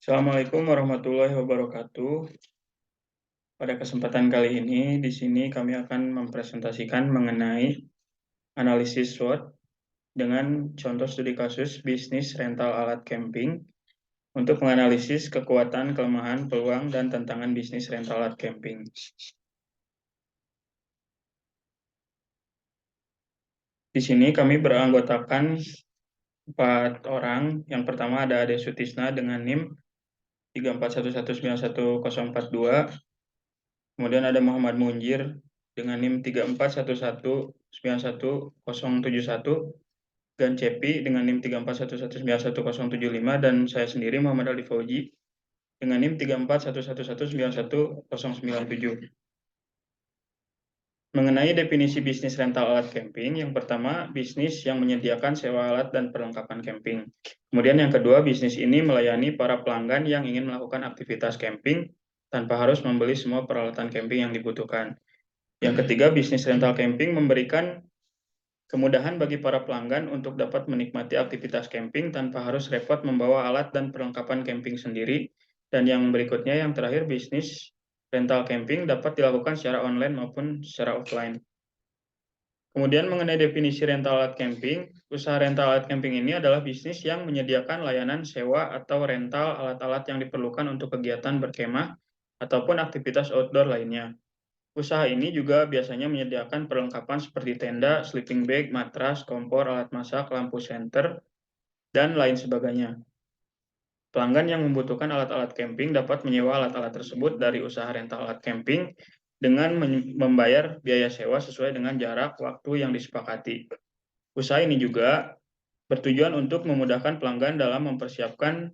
Assalamualaikum warahmatullahi wabarakatuh. Pada kesempatan kali ini, di sini kami akan mempresentasikan mengenai analisis SWOT dengan contoh studi kasus bisnis rental alat camping untuk menganalisis kekuatan, kelemahan, peluang, dan tantangan bisnis rental alat camping. Di sini kami beranggotakan 4 orang. Yang pertama ada Ade Sutisna dengan NIM 341191042. Kemudian ada Muhammad Munjir dengan NIM 3411919071, dan Cepi dengan NIM 3411911075, dan saya sendiri Muhammad Ali Fauji dengan NIM 3411191097. Mengenai definisi bisnis rental alat camping, yang pertama, bisnis yang menyediakan sewa alat dan perlengkapan camping. Kemudian yang kedua, bisnis ini melayani para pelanggan yang ingin melakukan aktivitas camping tanpa harus membeli semua peralatan camping yang dibutuhkan. Yang ketiga, bisnis rental camping memberikan kemudahan bagi para pelanggan untuk dapat menikmati aktivitas camping tanpa harus repot membawa alat dan perlengkapan camping sendiri. Dan yang berikutnya, yang terakhir, bisnis rental camping dapat dilakukan secara online maupun secara offline. Kemudian mengenai definisi rental alat camping, usaha rental alat camping ini adalah bisnis yang menyediakan layanan sewa atau rental alat-alat yang diperlukan untuk kegiatan berkemah ataupun aktivitas outdoor lainnya. Usaha ini juga biasanya menyediakan perlengkapan seperti tenda, sleeping bag, matras, kompor, alat masak, lampu senter, dan lain sebagainya. Pelanggan yang membutuhkan alat-alat camping dapat menyewa alat-alat tersebut dari usaha rental alat camping dengan membayar biaya sewa sesuai dengan jarak waktu yang disepakati. Usaha ini juga bertujuan untuk memudahkan pelanggan dalam mempersiapkan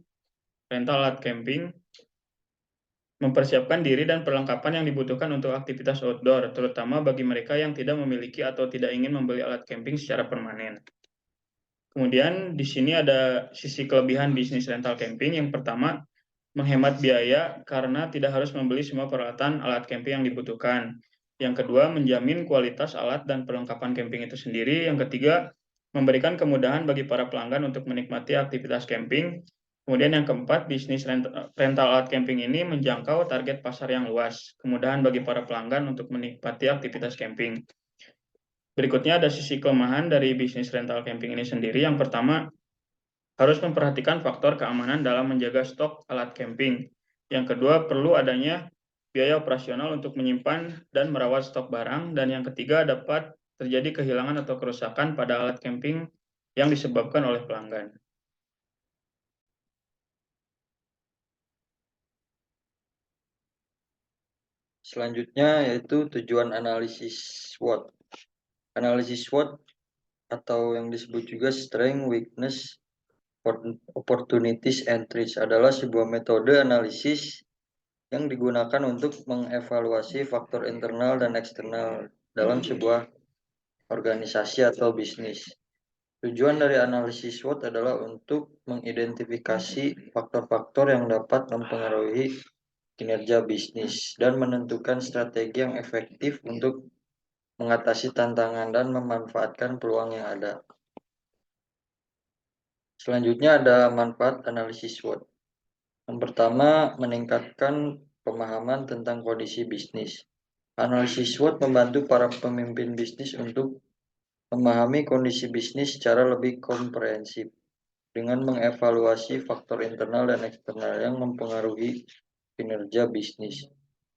rental alat camping, mempersiapkan diri dan perlengkapan yang dibutuhkan untuk aktivitas outdoor, terutama bagi mereka yang tidak memiliki atau tidak ingin membeli alat camping secara permanen. Kemudian di sini ada sisi kelebihan bisnis rental camping. Yang pertama, menghemat biaya karena tidak harus membeli semua peralatan alat camping yang dibutuhkan. Yang kedua, menjamin kualitas alat dan perlengkapan camping itu sendiri. Yang ketiga, memberikan kemudahan bagi para pelanggan untuk menikmati aktivitas camping. Kemudian yang keempat, bisnis rental alat camping ini menjangkau target pasar yang luas. Kemudahan bagi para pelanggan untuk menikmati aktivitas camping. Berikutnya ada sisi kelemahan dari bisnis rental camping ini sendiri. Yang pertama, harus memperhatikan faktor keamanan dalam menjaga stok alat camping. Yang kedua, perlu adanya biaya operasional untuk menyimpan dan merawat stok barang. Dan yang ketiga, dapat terjadi kehilangan atau kerusakan pada alat camping yang disebabkan oleh pelanggan. Selanjutnya yaitu tujuan analisis SWOT. Analisis SWOT atau yang disebut juga Strength, Weakness, Opportunities, and Threats adalah sebuah metode analisis yang digunakan untuk mengevaluasi faktor internal dan eksternal dalam sebuah organisasi atau bisnis. Tujuan dari analisis SWOT adalah untuk mengidentifikasi faktor-faktor yang dapat mempengaruhi kinerja bisnis dan menentukan strategi yang efektif untuk mengatasi tantangan dan memanfaatkan peluang yang ada. Selanjutnya ada manfaat analisis SWOT. Yang pertama, meningkatkan pemahaman tentang kondisi bisnis. Analisis SWOT membantu para pemimpin bisnis untuk memahami kondisi bisnis secara lebih komprehensif dengan mengevaluasi faktor internal dan eksternal yang mempengaruhi kinerja bisnis.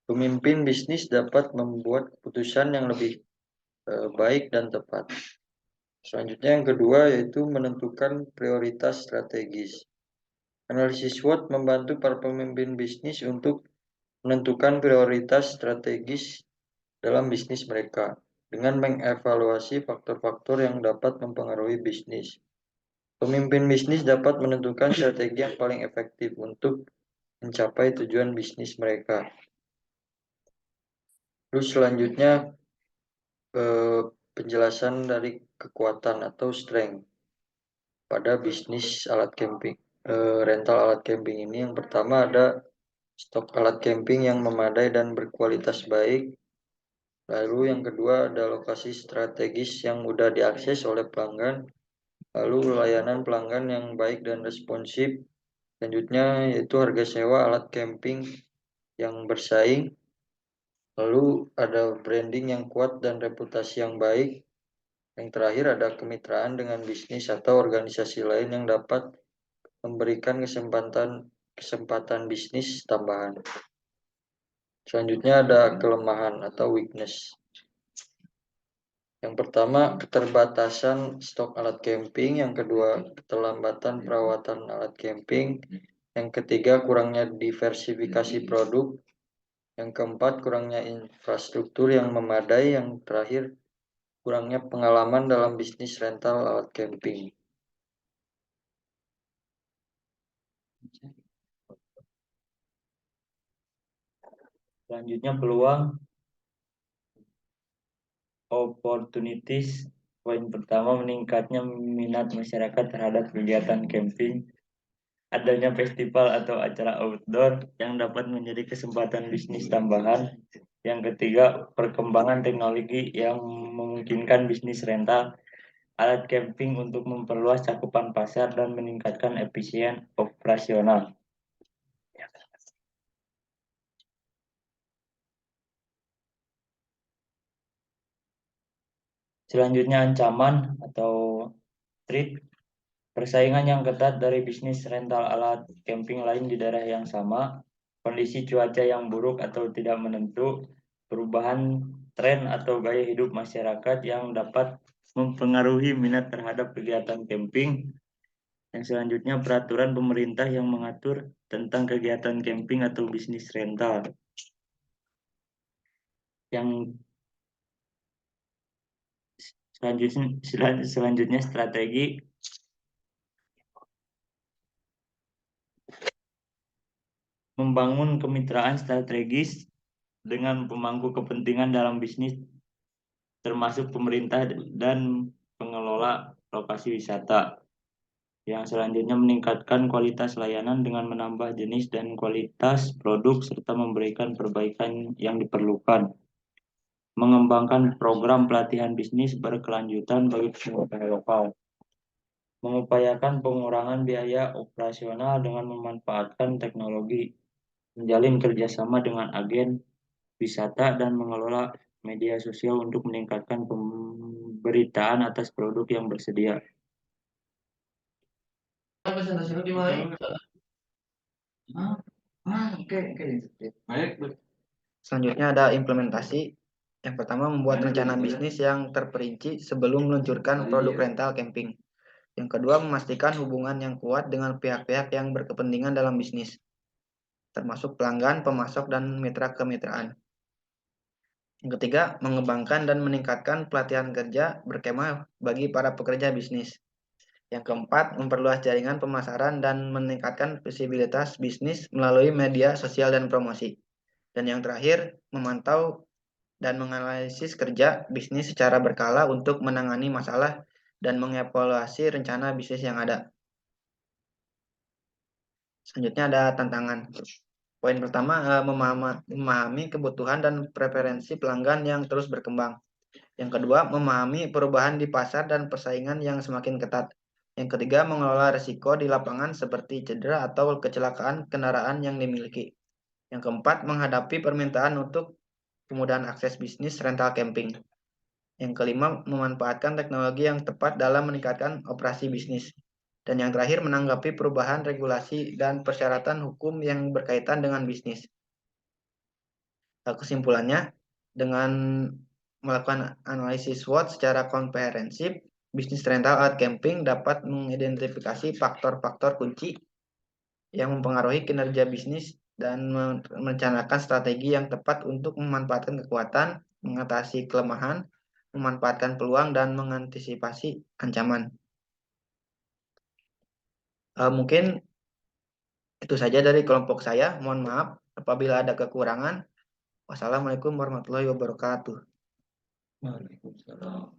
Pemimpin bisnis dapat membuat keputusan yang lebih baik dan tepat. Selanjutnya yang kedua yaitu menentukan prioritas strategis. Analisis SWOT membantu para pemimpin bisnis untuk menentukan prioritas strategis dalam bisnis mereka dengan mengevaluasi faktor-faktor yang dapat mempengaruhi bisnis. Pemimpin bisnis dapat menentukan strategi yang paling efektif untuk mencapai tujuan bisnis mereka. Terus selanjutnya penjelasan dari kekuatan atau strength pada bisnis alat camping, rental alat camping ini. Yang pertama ada stok alat camping yang memadai dan berkualitas baik. Lalu yang kedua ada lokasi strategis yang mudah diakses oleh pelanggan. Lalu layanan pelanggan yang baik dan responsif. Selanjutnya yaitu harga sewa alat camping yang bersaing. Lalu ada branding yang kuat dan reputasi yang baik. Yang terakhir ada kemitraan dengan bisnis atau organisasi lain yang dapat memberikan kesempatan bisnis tambahan. Selanjutnya ada kelemahan atau weakness. Yang pertama, keterbatasan stok alat camping. Yang kedua, keterlambatan perawatan alat camping. Yang ketiga, kurangnya diversifikasi produk. Yang keempat, kurangnya infrastruktur yang memadai. Yang terakhir, kurangnya pengalaman dalam bisnis rental alat camping. Selanjutnya peluang opportunities. Poin pertama, meningkatnya minat masyarakat terhadap kegiatan camping. Adanya festival atau acara outdoor yang dapat menjadi kesempatan bisnis tambahan. Yang ketiga, perkembangan teknologi yang memungkinkan bisnis rental alat camping untuk memperluas cakupan pasar dan meningkatkan efisien operasional. Selanjutnya ancaman atau threat. Persaingan yang ketat dari bisnis rental alat camping lain di daerah yang sama, kondisi cuaca yang buruk atau tidak menentu, perubahan tren atau gaya hidup masyarakat yang dapat mempengaruhi minat terhadap kegiatan camping. Yang selanjutnya peraturan pemerintah yang mengatur tentang kegiatan camping atau bisnis rental. Yang selanjutnya strategi. Membangun kemitraan strategis dengan pemangku kepentingan dalam bisnis termasuk pemerintah dan pengelola lokasi wisata. Yang selanjutnya meningkatkan kualitas layanan dengan menambah jenis dan kualitas produk serta memberikan perbaikan yang diperlukan. Mengembangkan program pelatihan bisnis berkelanjutan bagi pengusaha lokal. Mengupayakan pengurangan biaya operasional dengan memanfaatkan teknologi. Menjalin kerjasama dengan agen wisata dan mengelola media sosial untuk meningkatkan pemberitaan atas produk yang bersedia. Selanjutnya ada implementasi. Yang pertama, membuat rencana bisnis yang terperinci sebelum meluncurkan produk rental camping. Yang kedua, memastikan hubungan yang kuat dengan pihak-pihak yang berkepentingan dalam bisnis, termasuk pelanggan, pemasok, dan mitra kemitraan. Yang ketiga, mengembangkan dan meningkatkan pelatihan kerja berkemah bagi para pekerja bisnis. Yang keempat, memperluas jaringan pemasaran dan meningkatkan visibilitas bisnis melalui media sosial dan promosi. Dan yang terakhir, memantau dan menganalisis kerja bisnis secara berkala untuk menangani masalah dan mengevaluasi rencana bisnis yang ada. Selanjutnya ada tantangan. Poin pertama, memahami kebutuhan dan preferensi pelanggan yang terus berkembang. Yang kedua, memahami perubahan di pasar dan persaingan yang semakin ketat. Yang ketiga, mengelola risiko di lapangan seperti cedera atau kecelakaan kendaraan yang dimiliki. Yang keempat, menghadapi permintaan untuk kemudahan akses bisnis rental camping. Yang kelima, memanfaatkan teknologi yang tepat dalam meningkatkan operasi bisnis. Dan yang terakhir, menanggapi perubahan regulasi dan persyaratan hukum yang berkaitan dengan bisnis. Kesimpulannya, dengan melakukan analisis SWOT secara komprehensif, bisnis rental alat camping dapat mengidentifikasi faktor-faktor kunci yang mempengaruhi kinerja bisnis dan merencanakan strategi yang tepat untuk memanfaatkan kekuatan, mengatasi kelemahan, memanfaatkan peluang, dan mengantisipasi ancaman. Mungkin itu saja dari kelompok saya. Mohon maaf apabila ada kekurangan. Wassalamualaikum warahmatullahi wabarakatuh. Waalaikumsalam.